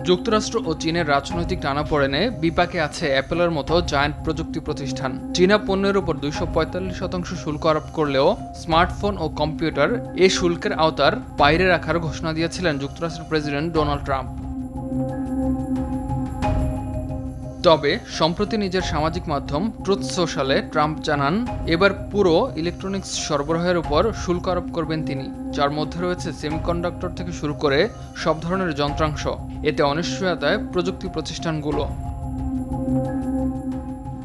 যুক্তরাষ্ট্র ও চীনের রাজনৈতিক টানাপোড়েনে বিপাকে আছে অ্যাপলের মতো জায়ান্ট প্রযুক্তি প্রতিষ্ঠান। চীনা পণ্যের উপর 245% শুল্ক আরোপ করলেও স্মার্টফোন ও কম্পিউটার এ শুল্কের আওতার বাইরে রাখার ঘোষণা দিয়েছিলেন যুক্তরাষ্ট্রের প্রেসিডেন্ট ডোনাল্ড ট্রাম্প। তবে সম্প্রতি নিজের সামাজিক মাধ্যম ট্রুথ সোশ্যালে ট্রাম্প জানান, এবার পুরো ইলেকট্রনিক্স সরবরাহের উপর শুল্ক আরোপ করবেন তিনি, যার মধ্যে রয়েছে সেমিকন্ডাক্টর থেকে শুরু করে সব ধরনের যন্ত্রাংশ। এতে অনিশ্চয়তায় প্রযুক্তি প্রতিষ্ঠানগুলো।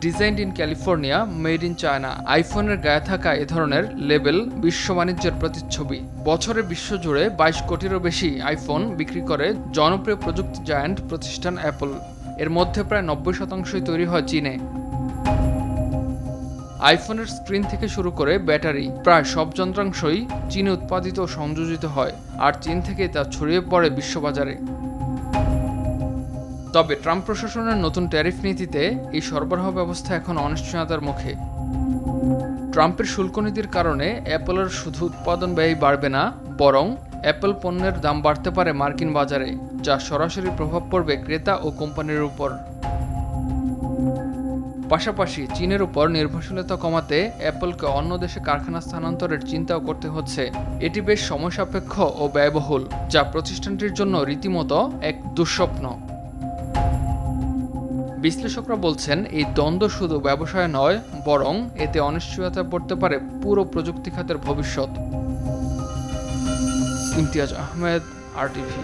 Designed in California, made in China, আইফোনের গায়ে থাকা এ ধরনের লেবেল বিশ্ব বাণিজ্যের প্রতিচ্ছবি। বছরে বিশ্বজুড়ে 22 কোটিরও বেশি আইফোন বিক্রি করে জনপ্রিয় প্রযুক্তি জায়ান্ট প্রতিষ্ঠান অ্যাপল। এর মধ্যে প্রায় 90% তৈরি হয় চীনে। আইফোনের স্ক্রিন থেকে শুরু করে ব্যাটারি, প্রায় সব যন্ত্রাংশই চীনে উৎপাদিত ও সংযোজিত হয়, আর চীন থেকে তা ছড়িয়ে পড়ে বিশ্ববাজারে। তবে ট্রাম্প প্রশাসনের নতুন ট্যারিফ নীতিতে এই সরবরাহ ব্যবস্থা এখন অনিশ্চয়তার মুখে। ট্রাম্পের শুল্ক নীতির কারণে অ্যাপলের শুধু উৎপাদন ব্যয় বাড়বে না, বরং অ্যাপল পণ্যের দাম বাড়তে পারে মার্কিন বাজারে, যা সরাসরি প্রভাব পড়বে ক্রেতা ও কোম্পানির উপর। পাশাপাশি চীনের উপর নির্ভরশীলতা কমাতে অ্যাপলকে অন্য দেশে কারখানা স্থানান্তরের চিন্তাও করতে হচ্ছে। এটি বেশ সময়সাপেক্ষ ও ব্যয়বহুল, যা প্রতিষ্ঠানটির জন্য রীতিমতো এক দুঃস্বপ্ন। বিশ্লেষকরা বলছেন, এই দ্বন্দ্ব শুধু ব্যবসায় নয়, বরং এতে অনিশ্চয়তা পড়তে পারে পুরো প্রযুক্তি খাতের ভবিষ্যৎ। ইমতিয়াজ আহমেদ, RTV।